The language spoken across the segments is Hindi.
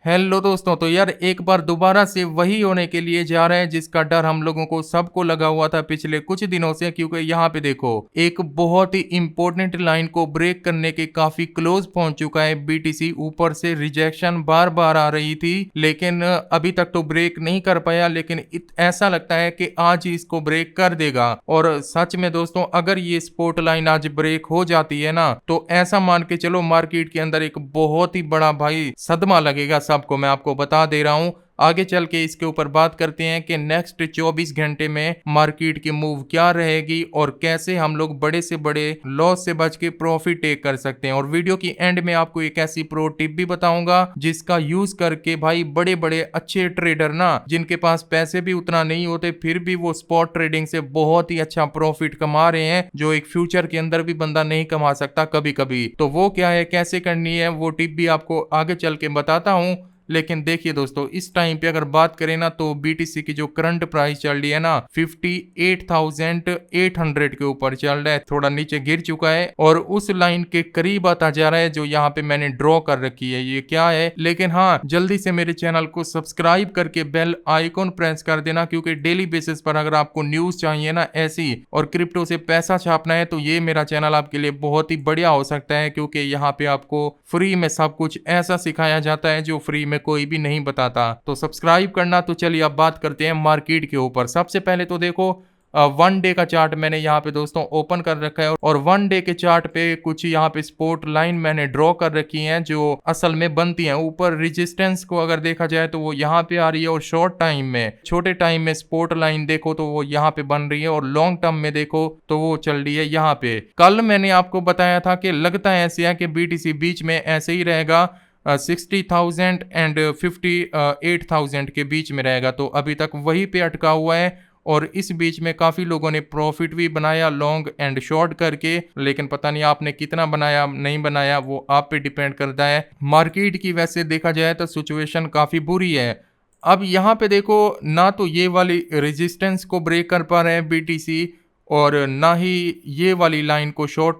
हेलो दोस्तों। तो यार एक बार दोबारा से वही होने के लिए जा रहे हैं जिसका डर हम लोगों को सबको लगा हुआ था पिछले कुछ दिनों से, क्योंकि यहाँ पे देखो एक बहुत ही इंपॉर्टेंट लाइन को ब्रेक करने के काफी क्लोज पहुंच चुका है बीटीसी। ऊपर से रिजेक्शन बार बार आ रही थी लेकिन अभी तक तो ब्रेक नहीं कर पाया, लेकिन ऐसा लगता है कि आज ही इसको ब्रेक कर देगा। और सच में दोस्तों अगर ये सपोर्ट लाइन आज ब्रेक हो जाती है ना तो ऐसा मान के चलो मार्केट के अंदर एक बहुत ही बड़ा भाई सदमा लगेगा सबको, मैं आपको बता दे रहा हूं। आगे चल के इसके ऊपर बात करते हैं कि नेक्स्ट 24 घंटे में मार्केट की मूव क्या रहेगी और कैसे हम लोग बड़े से बड़े लॉस से बच के प्रॉफिट टेक कर सकते हैं। और वीडियो की एंड में आपको एक ऐसी प्रो टिप भी बताऊंगा जिसका यूज करके भाई बड़े बड़े अच्छे ट्रेडर ना, जिनके पास पैसे भी उतना नहीं होते फिर भी वो स्पॉट ट्रेडिंग से बहुत ही अच्छा प्रॉफिट कमा रहे हैं, जो एक फ्यूचर के अंदर भी बंदा नहीं कमा सकता कभी कभी। तो वो क्या है, कैसे करनी है, वो टिप भी आपको आगे चल के बताता हूं। लेकिन देखिए दोस्तों इस टाइम पे अगर बात करें ना तो बीटीसी की जो करंट प्राइस चल रही है ना 58,800 के ऊपर चल रहा है, थोड़ा नीचे गिर चुका है और उस लाइन के करीब आता जा रहा है जो यहाँ पे मैंने ड्रॉ कर रखी है। ये क्या है, लेकिन हाँ जल्दी से मेरे चैनल को सब्सक्राइब करके बेल आइकॉन प्रेस कर देना, क्योंकि डेली बेसिस पर अगर आपको न्यूज चाहिए ना ऐसी और क्रिप्टो से पैसा छापना है तो ये मेरा चैनल आपके लिए बहुत ही बढ़िया हो सकता है, क्योंकि यहाँ पे आपको फ्री में सब कुछ ऐसा सिखाया जाता है जो फ्री में कोई भी नहीं बताता। तो सब्सक्राइब करना। तो चलिए अब बात करते हैं मार्केट के ऊपर। सबसे पहले तो देखो वन डे का चार्ट मैंने यहाँ पे दोस्तों ओपन कर रखा है और वन डे के चार्ट पे कुछ यहाँ पे सपोर्ट लाइन मैंने ड्रॉ कर रखी हैं जो असल में बनती हैं। ऊपर रेजिस्टेंस को अगर देखा जाए तो वो यहाँ पे आ रही है और शॉर्ट टाइम में, छोटे टाइम में सपोर्ट लाइन देखो तो वो यहाँ पे बन रही है और लॉन्ग टर्म में देखो तो वो चल रही है यहाँ पे। कल मैंने आपको बताया था कि लगता है ऐसे है कि बीटीसी बीच में ऐसे ही रहेगा, 60,000 एंड 58,000 के बीच में रहेगा। तो अभी तक वही पे अटका हुआ है और इस बीच में काफी लोगों ने प्रॉफिट भी बनाया लॉन्ग एंड शॉर्ट करके, लेकिन पता नहीं आपने कितना बनाया नहीं बनाया, वो आप पे डिपेंड करता है। मार्केट की वैसे देखा जाए तो सिचुएशन काफी बुरी है। अब यहाँ पे देखो ना तो ये वाली रेजिस्टेंस को ब्रेक कर पा रहे हैं बीटीसी और ना ही ये वाली लाइन को, शॉर्ट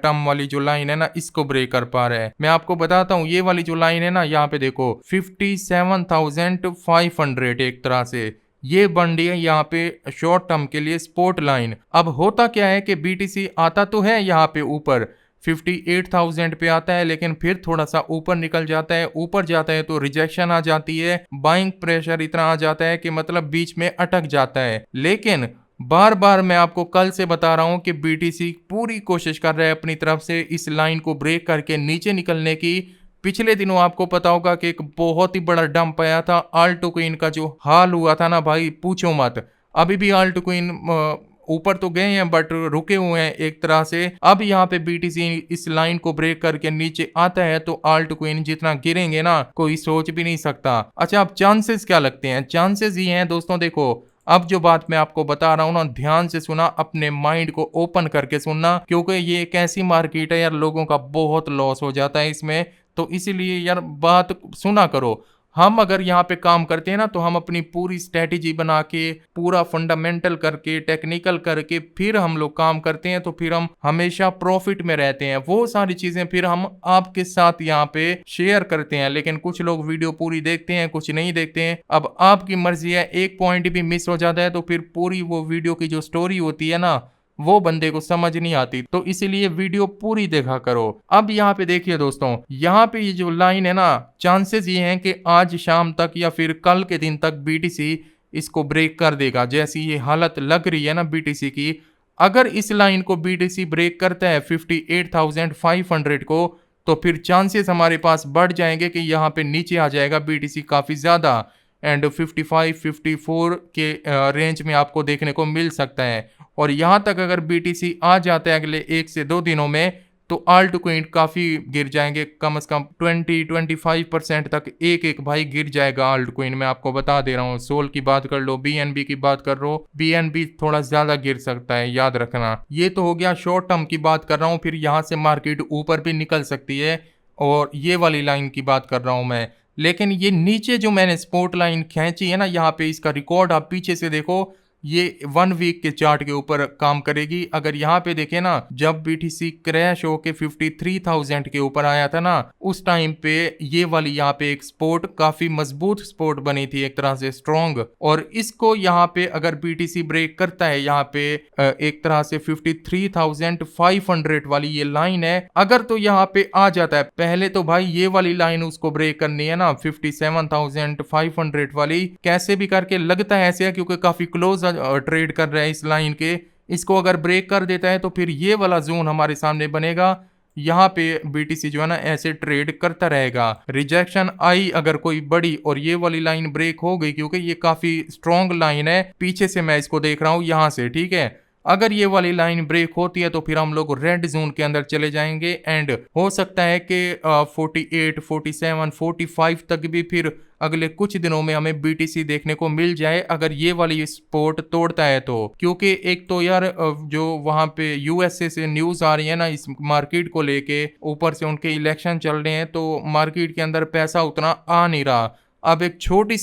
टर्म वाली जो लाइन है ना इसको ब्रेक कर पा रहा है। मैं आपको बताता हूँ ये वाली जो लाइन है ना यहाँ पे देखो 57,500 एक तरह से ये बन रही है यहाँ पे शॉर्ट टर्म के लिए सपोर्ट लाइन। अब होता क्या है कि बीटीसी आता तो है यहाँ पे ऊपर 58,000 पे आता है, लेकिन फिर थोड़ा सा ऊपर निकल जाता है, ऊपर जाता है तो रिजेक्शन आ जाती है, बाइंग प्रेशर इतना आ जाता है कि मतलब बीच में अटक जाता है। लेकिन बार बार मैं आपको कल से बता रहा हूं कि बीटीसी पूरी कोशिश कर रहा है अपनी तरफ से इस लाइन को ब्रेक करके नीचे निकलने की। पिछले दिनों आपको पता होगा कि एक बहुत ही बड़ा डंप आया था, आल्टो क्वीन का जो हाल हुआ था ना भाई पूछो मत। अभी भी आल्टो क्वीन ऊपर तो गए हैं बट रुके हुए हैं एक तरह से। अब यहाँ पे बीटीसी इस लाइन को ब्रेक करके नीचे आता है तो आल्ट क्वीन जितना गिरेंगे ना कोई सोच भी नहीं सकता। अच्छा अब चांसेस क्या लगते हैं, चांसेस ये हैं दोस्तों देखो अब जो बात मैं आपको बता रहा हूँ ना ध्यान से सुना, अपने माइंड को ओपन करके सुनना, क्योंकि ये एक ऐसी मार्केट है यार लोगों का बहुत लॉस हो जाता है इसमें, तो इसीलिए यार बात सुना करो। हम अगर यहाँ पे काम करते हैं ना तो हम अपनी पूरी स्ट्रेटेजी बना के पूरा फंडामेंटल करके टेक्निकल करके फिर हम लोग काम करते हैं तो फिर हम हमेशा प्रॉफिट में रहते हैं। वो सारी चीजें फिर हम आपके साथ यहाँ पे शेयर करते हैं, लेकिन कुछ लोग वीडियो पूरी देखते हैं कुछ नहीं देखते हैं। अब आपकी मर्जी है, एक पॉइंट भी मिस हो जाता है तो फिर पूरी वो वीडियो की जो स्टोरी होती है ना वो बंदे को समझ नहीं आती, तो इसीलिए वीडियो पूरी देखा करो। अब यहाँ पे देखिए दोस्तों यहाँ पे ये जो लाइन है ना चांसेस ये हैं कि आज शाम तक या फिर कल के दिन तक बीटीसी इसको ब्रेक कर देगा। जैसी ये हालत लग रही है ना बीटीसी की, अगर इस लाइन को बीटीसी ब्रेक करता है 58,500 को तो फिर चांसेस हमारे पास बढ़ जाएंगे कि यहाँ पे नीचे आ जाएगा बीटीसी काफी ज्यादा एंड 55-54 के रेंज में आपको देखने को मिल सकता है। और यहाँ तक अगर बीटीसी आ जाता है अगले 1 से 2 दिनों में तो आल्ट क्वीन काफी गिर जाएंगे, कम से कम 20-25% तक एक एक भाई गिर जाएगा आल्ट क्वीन। मैं आपको बता दे रहा हूँ, सोल की बात कर लो, बीएनबी की बात कर लो, बीएनबी थोड़ा ज्यादा गिर सकता है याद रखना। ये तो हो गया शॉर्ट टर्म की बात कर रहा हूँ, फिर यहाँ से मार्केट ऊपर भी निकल सकती है और ये वाली लाइन की बात कर रहा हूँ मैं। लेकिन ये नीचे जो मैंने सपोर्ट लाइन खींची है ना यहाँ पे इसका रिकॉर्ड आप पीछे से देखो ये 1 वीक के चार्ट के ऊपर काम करेगी। अगर यहाँ पे देखें ना, जब BTC क्रैश होके 53,000 के ऊपर आया था ना, उस टाइम पे ये वाली यहाँ पे एक सपोर्ट काफी मजबूत सपोर्ट बनी थी, एक तरह से स्ट्रॉन्ग। और इसको यहाँ पे अगर BTC ब्रेक करता है, यहाँ पे एक तरह से 53,500 वाली ये लाइन है, अगर तो यहाँ पे आ जाता है, पहले तो भाई ये वाली लाइन उसको ब्रेक करनी है ना, 57,500 वाली, कैसे भी करके लगता है ऐसे है क्योंकि काफी क्लोज ट्रेड कर रहा है इस लाइन के। इसको अगर ब्रेक कर देता है तो फिर ये वाला जोन हमारे सामने बनेगा, यहाँ पे BTC जो है ना ऐसे ट्रेड करता रहेगा। रिजेक्शन आई अगर कोई बड़ी और ये वाली लाइन ब्रेक हो गई, क्योंकि ये काफी स्ट्रॉन्ग लाइन है, पीछे से मैं इसको देख रहा हूँ यहाँ से, ठीक है। अगर ये वाली लाइन ब्रेक होती है तो फिर हम लोग रेड जोन के अंदर चले जाएंगे एंड हो सकता है कि 48, 47, 45 तक भी फिर अगले कुछ दिनों में हमें BTC देखने को मिल जाए, अगर ये वाली सपोर्ट तोड़ता है तो। क्योंकि एक तो यार जो वहां पे USA से न्यूज आ रही है ना इस मार्केट को लेके, ऊपर से उनके इलेक्शन चल रहे हैं, तो मार्केट के अंदर पैसा उतना आ नहीं रहा। अब एक छोटे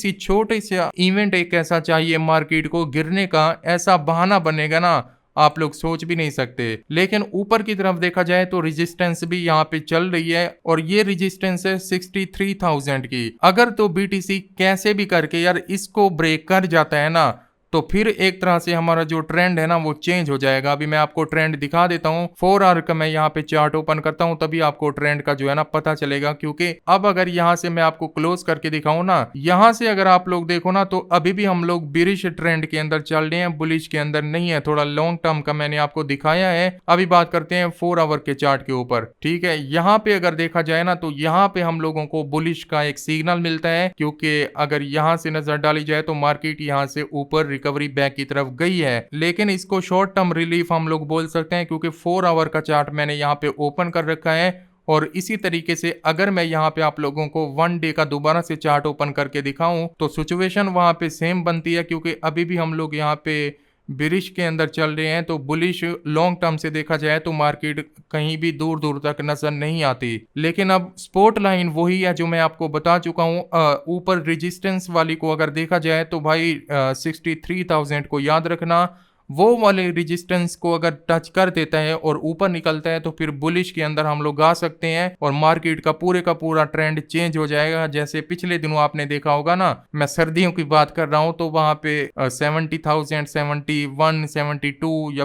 से इवेंट एक ऐसा चाहिए मार्केट को गिरने का, ऐसा बहाना बनेगा ना आप लोग सोच भी नहीं सकते। लेकिन ऊपर की तरफ देखा जाए तो रेजिस्टेंस भी यहाँ पे चल रही है और ये रेजिस्टेंस है 63,000 की। अगर तो BTC कैसे भी करके यार इसको ब्रेक कर जाता है ना, तो फिर एक तरह से हमारा जो ट्रेंड है ना वो चेंज हो जाएगा। अभी मैं आपको ट्रेंड दिखा देता हूँ, 4 आवर का मैं यहाँ पे चार्ट ओपन करता हूँ, तभी आपको ट्रेंड का जो है ना पता चलेगा। क्योंकि अब अगर यहाँ से मैं आपको क्लोज करके दिखाऊं ना, यहाँ से अगर आप लोग देखो ना, तो अभी भी हम लोग बिरिश ट्रेंड के अंदर चल रहे हैं, बुलिश के अंदर नहीं है। थोड़ा लॉन्ग टर्म का मैंने आपको दिखाया है। अभी बात करते हैं 4 आवर के चार्ट के ऊपर, ठीक है। यहाँ पे अगर देखा जाए ना, तो यहाँ पे हम लोगों को बुलिश का एक सिग्नल मिलता है, क्योंकि अगर यहाँ से नजर डाली जाए तो मार्केट यहाँ से ऊपर रिकवरी बैक की तरफ गई है। लेकिन इसको शॉर्ट टर्म रिलीफ हम लोग बोल सकते हैं, क्योंकि 4 आवर का चार्ट मैंने यहाँ पे ओपन कर रखा है। और इसी तरीके से अगर मैं यहाँ पे आप लोगों को 1 डे का दोबारा से चार्ट ओपन करके दिखाऊं, तो सिचुएशन वहां पे सेम बनती है, क्योंकि अभी भी हम लोग यहाँ पे बिरिश के अंदर चल रहे हैं। तो बुलिश लॉन्ग टर्म से देखा जाए तो मार्केट कहीं भी दूर दूर तक नजर नहीं आती। लेकिन अब स्पोर्ट लाइन वही है जो मैं आपको बता चुका हूँ। ऊपर रेजिस्टेंस वाली को अगर देखा जाए तो भाई 63,000 को याद रखना, वो वाले रेजिस्टेंस को अगर टच कर देता है और ऊपर निकलता है तो फिर बुलिश के अंदर हम लोग आ सकते हैं और मार्केट का पूरा ट्रेंड चेंज हो जाएगा। जैसे पिछले दिनों आपने देखा होगा ना, मैं सर्दियों की बात कर रहा हूं, तो वहां पे 70,000, 71, 72 या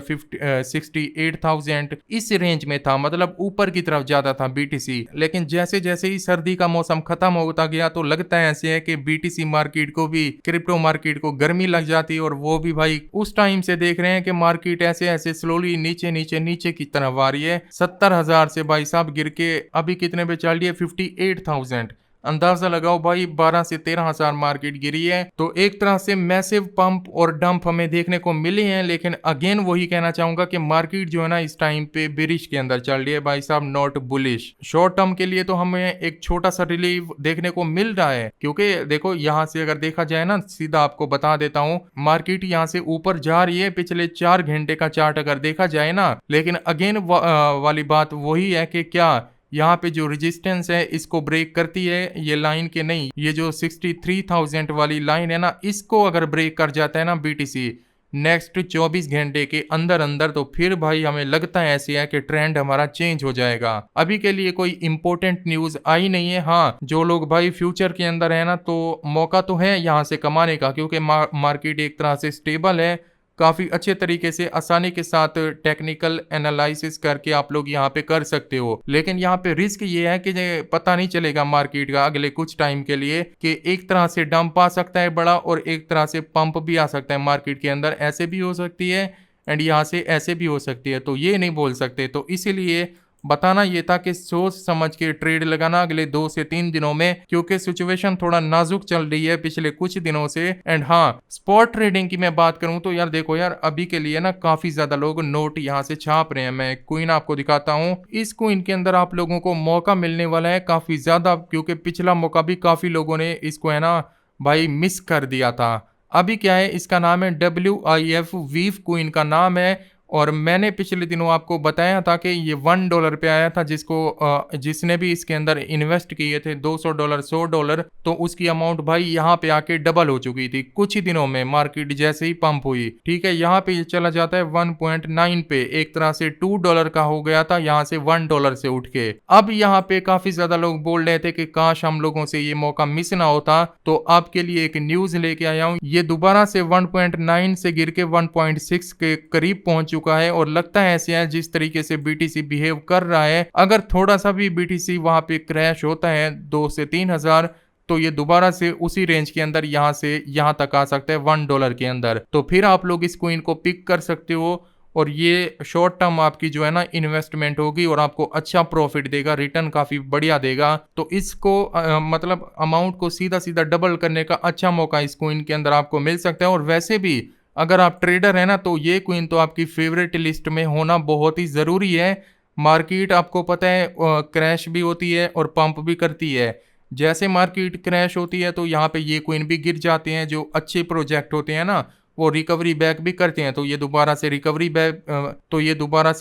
68,000 इस रेंज में था, मतलब ऊपर की तरफ ज्यादा था BTC। लेकिन जैसे जैसे ही सर्दी का मौसम खत्म होता गया तो लगता है ऐसे है कि BTC मार्केट को भी, क्रिप्टो मार्केट को गर्मी लग जाती है, और वो भी भाई उस टाइम से देख रहे हैं कि मार्केट ऐसे ऐसे स्लोली नीचे की तरफ आ रही है। 70,000 से भाई साहब गिर के अभी कितने पे चल रही है, 58,000। अंदाजा लगाओ भाई 12 से 13,000 मार्केट गिरी है। तो एक तरह से मैसिव पंप और डंप हमें देखने को मिले हैं। लेकिन अगेन वही कहना चाहूंगा कि मार्केट जो है ना इस टाइम पे बेरिश के अंदर चल रही है भाई साहब, नॉट बुलिश। शॉर्ट टर्म के लिए तो हमें एक छोटा सा रिलीफ देखने को मिल रहा है, क्योंकि देखो यहाँ से अगर देखा जाए ना, सीधा आपको बता देता हूँ, मार्केट यहाँ से ऊपर जा रही है पिछले 4 घंटे का चार्ट अगर देखा जाए ना। लेकिन अगेन वाली बात वही है कि क्या यहाँ पे जो रेजिस्टेंस है इसको ब्रेक करती है ये लाइन के नहीं, ये जो 63,000 वाली लाइन है ना, इसको अगर ब्रेक कर जाता है ना BTC नेक्स्ट 24 घंटे के अंदर अंदर, तो फिर भाई हमें लगता है ऐसे है कि ट्रेंड हमारा चेंज हो जाएगा। अभी के लिए कोई इंपॉर्टेंट न्यूज आई नहीं है। हाँ, जो लोग भाई फ्यूचर के अंदर है ना, तो मौका तो है यहाँ से कमाने का, क्योंकि मार्केट एक तरह से स्टेबल है, काफ़ी अच्छे तरीके से आसानी के साथ टेक्निकल एनालिसिस करके आप लोग यहाँ पे कर सकते हो। लेकिन यहाँ पे रिस्क ये है कि पता नहीं चलेगा मार्केट का अगले कुछ टाइम के लिए, कि एक तरह से डंप आ सकता है बड़ा और एक तरह से पंप भी आ सकता है मार्केट के अंदर, ऐसे भी हो सकती है एंड यहाँ से ऐसे भी हो सकती है। तो ये नहीं बोल सकते, तो इसीलिए बताना ये था कि सोच समझ के ट्रेड लगाना अगले 2 से 3 दिनों में, क्योंकि सिचुएशन थोड़ा नाजुक चल रही है पिछले कुछ दिनों से। एंड हाँ, स्पॉट ट्रेडिंग की मैं बात करूं तो यार देखो यार, अभी के लिए ना काफी ज्यादा लोग नोट यहाँ से छाप रहे हैं। मैं क्वीन आपको दिखाता हूँ, इस क्वीन के अंदर आप लोगों को मौका मिलने वाला है काफी ज्यादा, क्योंकि पिछला मौका भी काफी लोगों ने इसको है ना भाई मिस कर दिया था। अभी क्या है, इसका नाम है WIF वीव क्वीन का नाम है, और मैंने पिछले दिनों आपको बताया था कि ये $1 पे आया था, जिसने भी इसके अंदर इन्वेस्ट किए थे $200 $100, तो उसकी अमाउंट भाई यहाँ पे आके डबल हो चुकी थी कुछ ही दिनों में, मार्केट जैसे ही पंप हुई। ठीक है, यहाँ पे ये चला जाता है 1.9 पे, एक तरह से $2 का हो गया था यहाँ से $1 से उठ के। अब यहाँ पे काफी ज्यादा लोग बोल रहे थे कि काश हम लोगों से ये मौका मिस ना होता, तो आपके लिए एक न्यूज लेके आया हूँ। ये दोबारा से 1.9 से गिर के 1.6 के करीब पहुंच चुका है और लगता है ऐसे है जिस तरीके से बीटीसी बिहेव कर रहा है, अगर थोड़ा सा भी बीटीसी वहां पे क्रैश होता है 2 से 3,000, तो ये दोबारा से उसी रेंज के अंदर यहाँ से यहाँ तक आ सकता है $1 के अंदर। तो फिर आप लोग इस कॉइन को पिक कर सकते हो और ये शॉर्ट टर्म आपकी जो है ना इन्वेस्टमेंट होगी और आपको अच्छा प्रॉफिट देगा, रिटर्न काफी बढ़िया देगा। तो इसको मतलब अमाउंट को सीधा सीधा डबल करने का अच्छा मौका इस कॉइन के अंदर आपको मिल सकता है। और वैसे भी अगर आप ट्रेडर है ना, तो ये कॉइन तो आपकी फेवरेट लिस्ट में होना बहुत ही जरूरी है। मार्केट आपको पता है क्रैश भी होती है और पंप भी करती है। जैसे मार्केट क्रैश होती है तो यहाँ पे ये कॉइन भी गिर जाते हैं, जो अच्छे प्रोजेक्ट होते हैं ना वो रिकवरी बैक भी करते हैं, तो ये दोबारा से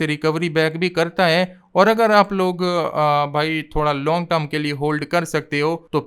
रिकवरी बैक भी करता है। और अगर आप लोग भाई थोड़ा लॉन्ग टर्म के लिए होल्ड कर सकते हो तो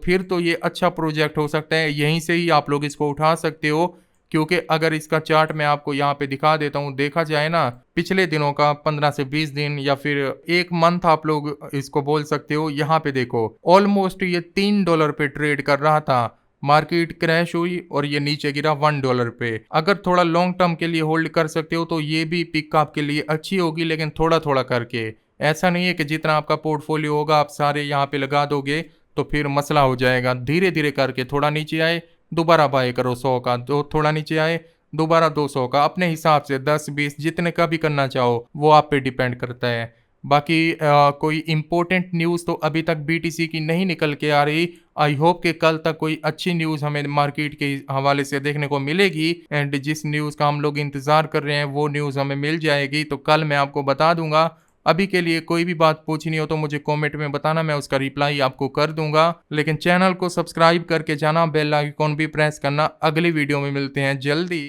फिर तो ये अच्छा प्रोजेक्ट हो सकता है, यहीं से ही आप लोग इसको उठा सकते हो। क्योंकि अगर इसका चार्ट मैं आपको यहाँ पे दिखा देता हूँ, देखा जाए ना पिछले दिनों का 15 से 20 दिन या फिर एक मंथ आप लोग इसको बोल सकते हो, यहाँ पे देखो ऑलमोस्ट ये $3 पे ट्रेड कर रहा था, मार्केट क्रैश हुई और ये नीचे गिरा $1 पे। अगर थोड़ा लॉन्ग टर्म के लिए होल्ड कर सकते हो तो ये भी पिक आपके लिए अच्छी होगी, लेकिन थोड़ा थोड़ा करके। ऐसा नहीं है कि जितना आपका पोर्टफोलियो होगा आप सारे यहाँ पे लगा दोगे तो फिर मसला हो जाएगा। धीरे धीरे करके थोड़ा नीचे आए दोबारा बाय करो 100 का, थोड़ा नीचे आए दोबारा 200 का, अपने हिसाब से 10-20 जितने का भी करना चाहो वो आप पे डिपेंड करता है। बाकी कोई इम्पोर्टेंट न्यूज़ तो अभी तक बीटीसी की नहीं निकल के आ रही। आई होप कि कल तक कोई अच्छी न्यूज़ हमें मार्केट के हवाले से देखने को मिलेगी, एंड जिस न्यूज़ का हम लोग इंतज़ार कर रहे हैं वो न्यूज़ हमें मिल जाएगी तो कल मैं आपको बता दूंगा। अभी के लिए कोई भी बात पूछनी हो तो मुझे कमेंट में बताना, मैं उसका रिप्लाई आपको कर दूंगा। लेकिन चैनल को सब्सक्राइब करके जाना, बेल आइकॉन भी प्रेस करना। अगली वीडियो में मिलते हैं जल्दी।